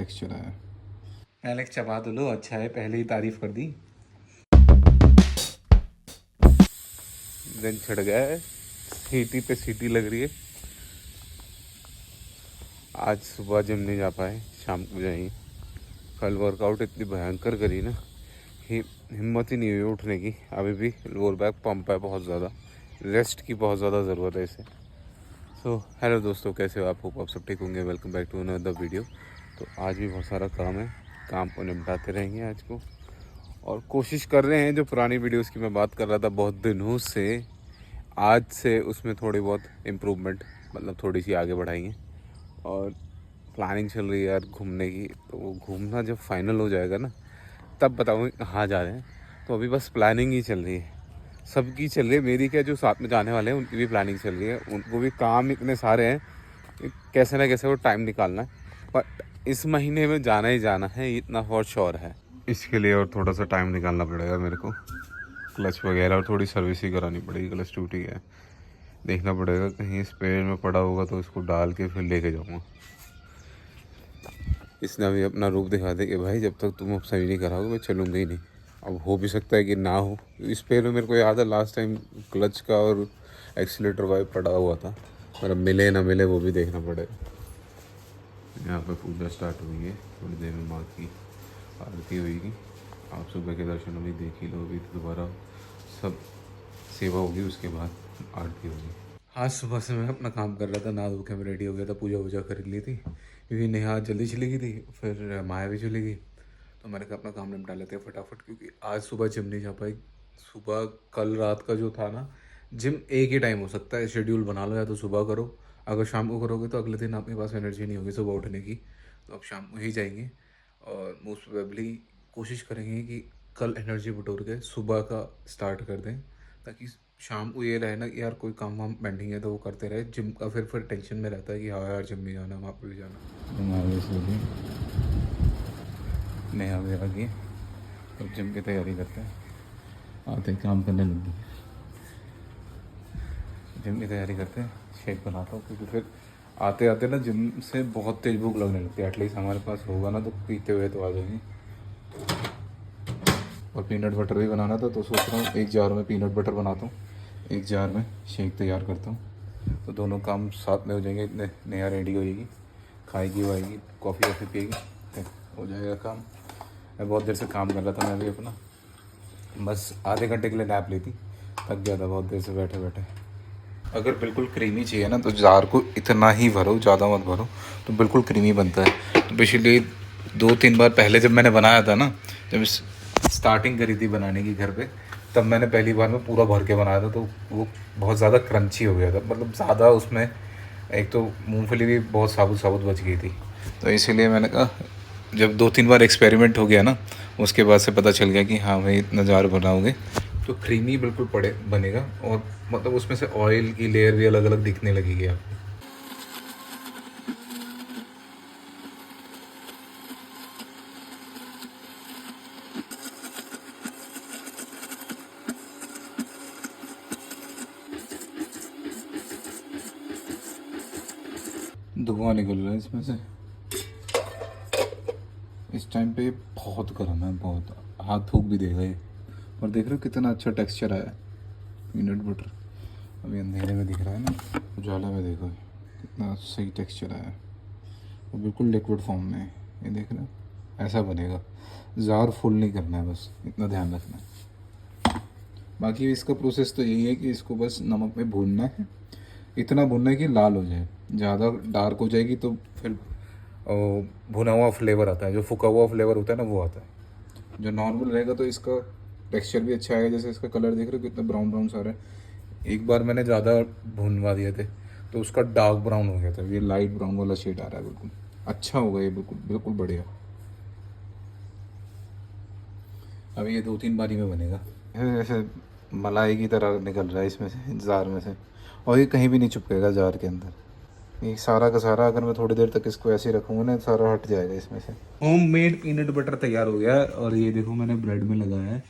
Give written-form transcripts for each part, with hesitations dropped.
Texture आया। Alex चबा तो लो, अच्छा है, पहले ही तारीफ कर दी। दिन चढ़ गया है, सीटी पे सीटी लग रही है। आज सुबह जिम नहीं जा पाए, शाम को जाएंगे। कल वर्कआउट इतनी भयंकर करी ना कि हिम्मत ही नहीं हुई उठने की। अभी भी लोअर बैक पंप है बहुत ज़्यादा, रेस्ट की बहुत ज़्यादा ज़रूरत है इसे। सो हेलो दोस्तों, कैसे हो आप? होप आप सब ठीक होंगे। Welcome back to another video. तो आज भी बहुत सारा काम है, काम को निपटाते रहेंगे आज को। और कोशिश कर रहे हैं, जो पुरानी वीडियोस की मैं बात कर रहा था बहुत दिनों से, आज से उसमें थोड़ी बहुत इम्प्रूवमेंट, मतलब थोड़ी सी आगे बढ़ाएंगे। और प्लानिंग चल रही है यार घूमने की, तो वो घूमना जब फाइनल हो जाएगा ना तब बताऊँगी कहाँ जा रहे हैं। तो अभी बस प्लानिंग ही चल रही है, सबकी चल रही है। मेरी क्या, जो साथ में जाने वाले हैं उनकी भी प्लानिंग चल रही है। उनको भी काम इतने सारे हैं कि कैसे ना कैसे वो टाइम निकालना है। बट इस महीने में जाना ही जाना है, इतना फॉर श्योर है। इसके लिए और थोड़ा सा टाइम निकालना पड़ेगा मेरे को। क्लच वगैरह और थोड़ी सर्विस ही करानी पड़ेगी। क्लच टूटी है, देखना पड़ेगा, कहीं स्पेयर में पड़ा होगा तो इसको डाल के फिर लेके जाऊँगा। इसने अभी अपना रूप दिखा दे कि भाई जब तक तुम अब सही नहीं कराओगे मैं चलूँगा ही नहीं। अब हो भी सकता है कि ना हो। इस पेड़ में मेरे को याद है लास्ट टाइम क्लच का और एक्सीलेटर वाइप पड़ा हुआ था, पर अब मिले ना मिले वो भी देखना पड़ेगा। यहाँ पे पूजा स्टार्ट हुई है, थोड़ी देर में माँ की आरती होगी। आप सुबह के दर्शन अभी देख ही लो, अभी तो दोबारा सब सेवा होगी, उसके बाद आरती होगी। आज सुबह से मैं अपना काम कर रहा था, नहा धो के मैं रेडी हो गया था, पूजा वूजा कर ली थी क्योंकि नेहा जल्दी चली गई थी, फिर माया भी चली गई। तो मैंने कहा अपना काम निपटा लेते हैं फटाफट, क्योंकि आज सुबह जिम नहीं जा पाई। सुबह कल रात का जो था ना, जिम एक ही टाइम हो सकता है, शेड्यूल बना लो, या तो सुबह करो। अगर शाम को करोगे तो अगले दिन आपके पास एनर्जी नहीं होगी सुबह उठने की, तो अब शाम को ही जाएंगे। और मोस्ट प्रोबेबली कोशिश करेंगे कि कल एनर्जी बटोर के सुबह का स्टार्ट कर दें, ताकि शाम को ये रहे ना कि यार कोई काम वाम पेंडिंग है तो वो करते रहे। जिम का फिर टेंशन में रहता है कि हाँ यार जिम भी जाना, वहाँ पर भी जाना। नेहा भी आ गई, तो जिम की तैयारी करते हैं। आते काम करने लगी, जिम की तैयारी करते हैं। शेक बनाता हूँ क्योंकि फिर आते आते ना जिम से बहुत तेज भूख लगने लगती है। एटलीस्ट हमारे पास होगा ना तो पीते हुए तो आ जाएंगे। और पीनट बटर भी बनाना था, तो सोच रहा हूँ एक जार में पीनट बटर बनाता हूँ, एक जार में शेक तैयार करता हूँ, तो दोनों काम साथ में हो जाएंगे। इतने नया रेडी हो जाएगी, खाएगी वाएगी, कॉफ़ी वॉफ़ी पिएगी, फिर हो जाएगा काम। मैं बहुत देर से काम कर रहा था, मैं भी अपना बस आधे घंटे के लिए नैप ली थी, थक गया था बहुत देर से बैठे बैठे। अगर बिल्कुल क्रीमी चाहिए ना तो जार को इतना ही भरो, ज़्यादा मत भरो, तो बिल्कुल क्रीमी बनता है। तो पिछले 2-3 बार पहले जब मैंने बनाया था ना, जब स्टार्टिंग करी थी बनाने की घर पे, तब मैंने पहली बार में पूरा भर के बनाया था, तो वो बहुत ज़्यादा क्रंची हो गया था। मतलब ज़्यादा उसमें, एक तो मूंगफली भी बहुत साबुत साबुत बच गई थी। तो इसीलिए मैंने कहा, जब 2-3 बार एक्सपेरिमेंट हो गया ना, उसके बाद से पता चल गया कि हाँ भाई इतना जार बनाओगे तो क्रीमी बिल्कुल पड़े बनेगा। और मतलब उसमें से ऑयल की लेयर भी अलग अलग दिखने लगेगी आपको। धुआं निकल रहा है इसमें से। इस टाइम पे बहुत गर्म है, बहुत, हाथ फूक भी देगा ये। और देख रहे हो कितना अच्छा टेक्सचर आया है पीनट बटर। अभी अंधेरे में दिख रहा है ना, उजाला में देखो कितना सही टेक्सचर आया है। वो बिल्कुल लिक्विड फॉर्म में है, ये देख रहे हो, ऐसा बनेगा। ज़ार फुल नहीं करना है, बस इतना ध्यान रखना है। बाकी इसका प्रोसेस तो यही है कि इसको बस नमक में भूनना है, इतना भूनना है कि लाल हो जाए। ज़्यादा डार्क हो जाएगी तो फिर भुना हुआ फ्लेवर आता है, जो फुका हुआ फ्लेवर होता है ना वो आता है। जो नॉर्मल रहेगा तो इसका टेक्सचर भी अच्छा आएगा। जैसे इसका कलर देख रहे हो कितना ब्राउन ब्राउन सा रहा है। एक बार मैंने ज़्यादा भूनवा दिए थे तो उसका डार्क ब्राउन हो गया था, ये लाइट ब्राउन वाला शेड आ रहा है। बिल्कुल अच्छा होगा ये, बिल्कुल बिल्कुल बढ़िया। अभी ये 2-3 बारी में बनेगा। ऐसे मलाई की तरह निकल रहा है इसमें से, जार में से, और ये कहीं भी नहीं चिपकेगा जार के अंदर। ये सारा का सारा, अगर मैं थोड़ी देर तक इसको ऐसे ही रखूँगा ना, सारा हट जाएगा इसमें से। होम मेड पीनट बटर तैयार हो गया है। और ये देखो मैंने ब्रेड में लगाया है,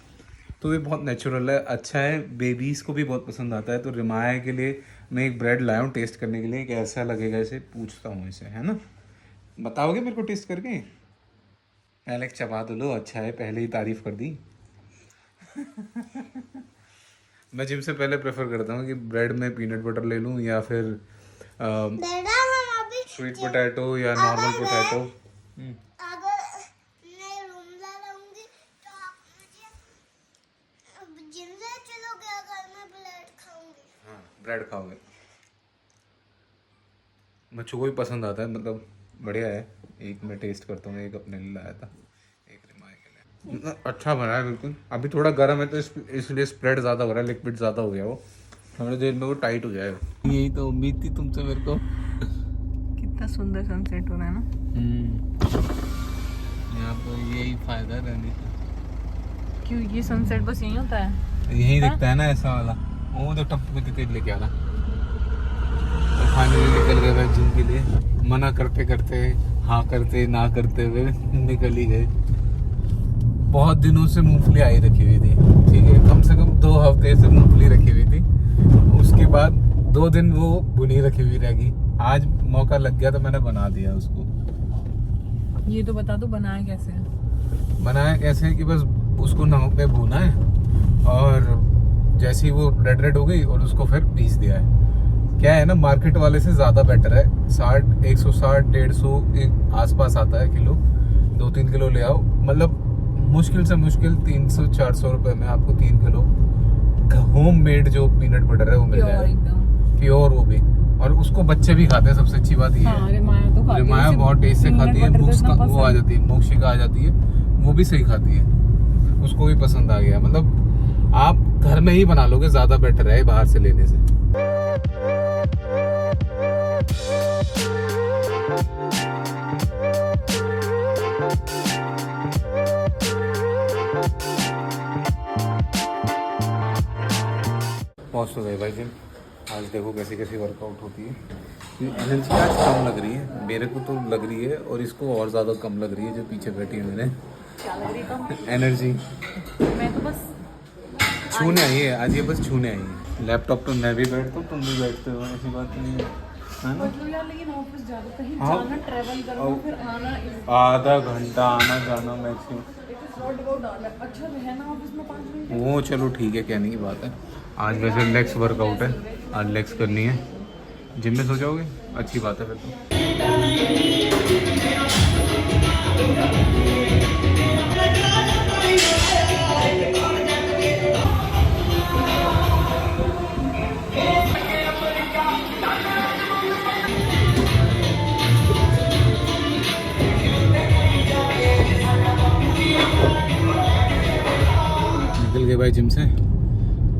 तो ये बहुत नेचुरल है, अच्छा है, बेबीज़ को भी बहुत पसंद आता है। तो रिमाया के लिए मैं एक ब्रेड लाया हूँ टेस्ट करने के लिए, कैसा लगेगा इसे पूछता हूँ इसे, है ना? बताओगे मेरे को टेस्ट करके? एलेक्स चबा दो लो, अच्छा है, पहले ही तारीफ कर दी। मैं जिम से पहले प्रेफर करता हूँ कि ब्रेड में पीनट बटर ले लूँ या फिर स्वीट पोटैटो या नॉर्मल पोटैटो। अगर मैं रूम ला लाऊंगी तो आप मुझे जिम से चलोगे, अगर मैं ब्रेड खाऊंगी। हाँ ब्रेड खाओगे, बच्चों को भी पसंद आता है, मतलब बढ़िया है। एक मैं टेस्ट करता हूँ, एक अपने लिए लाया था, एक रिमाई के लिए। मतलब अच्छा बना है बिल्कुल। अभी थोड़ा गर्म है तो इसलिए स्प्रेड ज़्यादा हो रहा है, लिक्विड ज़्यादा हो गया वो, थोड़ी देर में वो टाइट हो जाएगा। यही तो उम्मीद थी तुमसे मेरे को। कितना सुंदर सनसेट हो रहा है ना। यहाँ तो यही फायदा है रहने का। क्यों, ये सनसेट बस यही होता है? यही दिखता है ना ऐसा वाला। वो तो टप्पू की तेज लेके आना। तो फाइनली निकल गए भाई जिम के लिए, मना करते करते, हाँ करते ना करते हुए निकल ही गए। बहुत दिनों से मूंगफली आई रखी हुई थी, ठीक है, कम से कम 2 हफ्ते से मूंगफली रखी हुई थी। उसके बाद 2 दिन वो बुनी रखी हुई रहेगी। आज मौका लग गया तो मैंने बना दिया उसको। ये तो बता दो बनाया कैसे है? बनाया कैसे है कि बस उसको नमक में भूना है और जैसे ही वो रेड रेड हो गई और उसको फिर पीस दिया है। क्या है ना, मार्केट वाले से ज़्यादा बेटर है। 160 150 आसपास आता है किलो। 2-3 किलो ले आओ, मतलब मुश्किल से मुश्किल 300-400 रुपये में आपको 3 किलो होम मेड जो पीनट बटर है वो मिल जाएगा, प्योर वो भी। और उसको बच्चे भी खाते हैं, सबसे अच्छी बात ये है। रिमाया बहुत टेस्ट से खाती है, वो आ जाती है, मोक्षिका आ जाती है, वो भी सही खाती है, उसको भी पसंद आ गया। मतलब आप घर में ही बना लोगे, ज़्यादा बेटर है बाहर से लेने से। पहुँच तो गए भाई जिम। आज देखो कैसी कैसी वर्कआउट होती है। एनर्जी आज कम लग रही है, मेरे को तो लग रही है, और इसको और ज़्यादा कम लग रही है जो पीछे बैठी है मैंने। क्या लग रही कम? एनर्जी मैं तो बस छूने आई है आज, ये बस छूने आई है। लैपटॉप पे मैं भी बैठता हूँ, तुम भी बैठते हो, ऐसी बात नहीं है, है ना? मतलब यार, लेकिन ऑफिस जाओ, कहीं हाँ। जाना, ट्रैवल करना, फिर आना, आधा घंटा आना जाना मैक्सिमम। अच्छा है ना ऑफिस में 5 मिनट। वो चलो ठीक है, कहने की बात है। आज वैसे लेग्स वर्कआउट है, आज लेग्स करनी है। जिम में सो जाओगे, अच्छी बात है फिर तो। निकल गए भाई जिम से।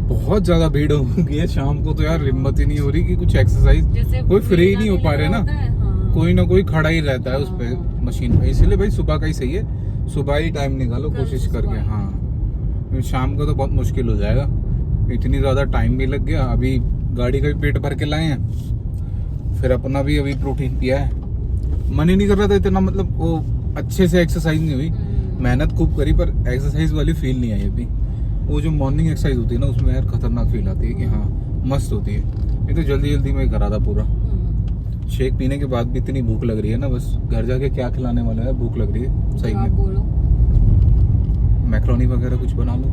बहुत ज़्यादा भीड़ हो गई है शाम को, तो यार हिम्मत ही नहीं हो रही कि कुछ एक्सरसाइज, कोई फ्री ही नहीं हो पा रहे ना। हाँ। कोई ना कोई खड़ा ही रहता है उस पे मशीन पे, इसीलिए भाई सुबह का ही सही है, सुबह ही टाइम निकालो कोशिश करके। हाँ, शाम को तो बहुत मुश्किल हो जाएगा, इतनी ज़्यादा टाइम भी लग गया। अभी गाड़ी का भी पेट भर के लाए हैं, फिर अपना भी अभी प्रोटीन पिया है। मन ही नहीं कर रहा था इतना, मतलब वो अच्छे से एक्सरसाइज नहीं हुई, मेहनत खूब करी पर एक्सरसाइज वाली फील नहीं आई अभी। वो जो मॉर्निंग एक्सरसाइज होती है ना, उसमें यार खतरनाक फील आती है कि हाँ मस्त होती है। ये तो जल्दी जल्दी में करा था पूरा। शेक पीने के बाद भी इतनी भूख लग रही है ना, बस घर जाके क्या खिलाने वाला है, भूख लग रही है सही में। बोलो, मैक्रोनी वगैरह कुछ बना लो,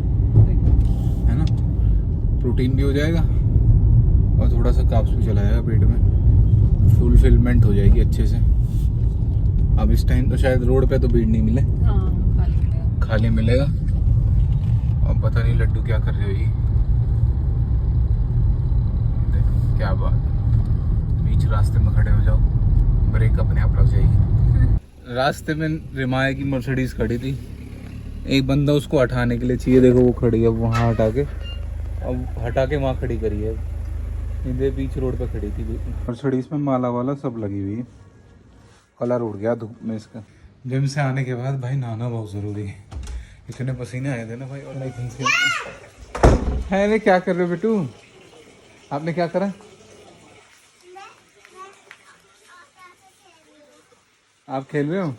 है ना, प्रोटीन भी हो जाएगा और थोड़ा सा कार्ब्स भी चला जाएगा पेट में, फुलफिलमेंट हो जाएगी अच्छे से। अब इस टाइम तो शायद रोड पे तो भीड़ नहीं मिले, खाली मिलेगा। अब पता नहीं लड्डू क्या कर रही होगी, देखो क्या बात, बीच रास्ते में खड़े हो जाओ, ब्रेक अपने आप लग जाएगी। रास्ते में रिमाया की मर्सिडीज खड़ी थी, एक बंदा उसको हटाने के लिए चाहिए, देखो वो खड़ी है वहाँ हटा के, अब हटा के वहाँ खड़ी करी है, इधर बीच रोड पे खड़ी थी। मर्सिडीज में माला वाला सब लगी हुई है, कलर उड़ गया धूप में इसका। जिम से आने के बाद भाई नहाना बहुत ज़रूरी है, इतने पसीने आए थे ना भाई। और लाइक है रे, क्या कर रहे हो बेटू, आपने क्या करा? आप खेल रहे हो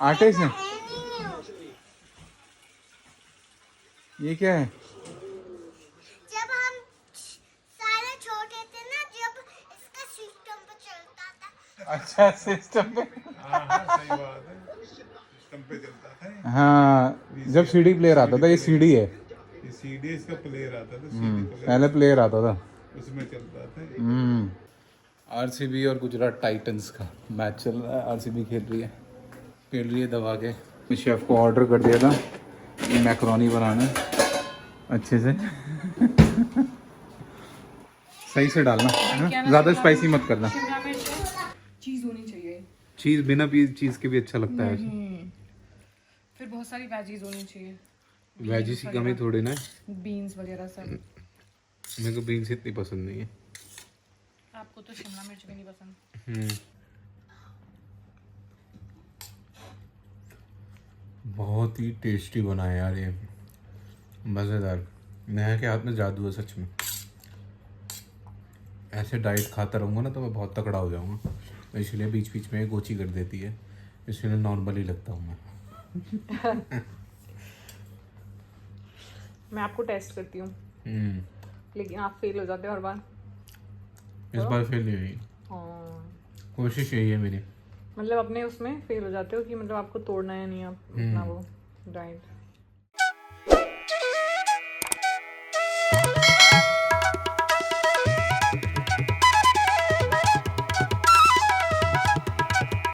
आटे से? ये क्या है? जब हम सारे छोटे थे ना, जब इसका सिस्टम पे चलता था। अच्छा सिस्टम पे। हाँ सही बात है। हाँ, जब सीडी प्लेयर आता था, ये सीडी है, ये सीडी इसका प्लेयर आता था, पहले प्लेयर आता था। उसमें चलता था। आरसीबी और गुजरात टाइटंस का मैच चल रहा है। आरसीबी खेल रही है दबा के। शेफ को ऑर्डर कर दिया था मैकरोनी बनाना अच्छे से सही से डालना है ना, ज़्यादा स्पाइसी मत करना। चीज होनी चाहिए। चीज़ बिना चीज़ के भी अच्छा लगता है वैसे। फिर बहुत सारी वेजीज होनी चाहिए, वेजिस की कमी थोड़ी ना है। बीन्स वगैरह सब। मेरे को बीन्स इतनी पसंद नहीं है। आपको तो शिमला मिर्च भी नहीं पसंद। बहुत ही टेस्टी बना है यार ये, मज़ेदार। नेहा के हाथ में जादू है सच में। ऐसे डाइट खाता रहूँगा ना तो मैं बहुत तगड़ा हो जाऊँगा, इसलिए बीच बीच में गोची कर देती है, इसलिए नॉर्मल ही लगता हूँ मैं। मैं आपको टेस्ट करती हूँ, लेकिन आप फेल हो जाते हो हर बार। इस बार फेल नहीं हुई, कोशिश यही है मेरी। मतलब अपने उसमें फेल हो जाते हो कि मतलब आपको तोड़ना है नहीं आप अपना वो डाइट।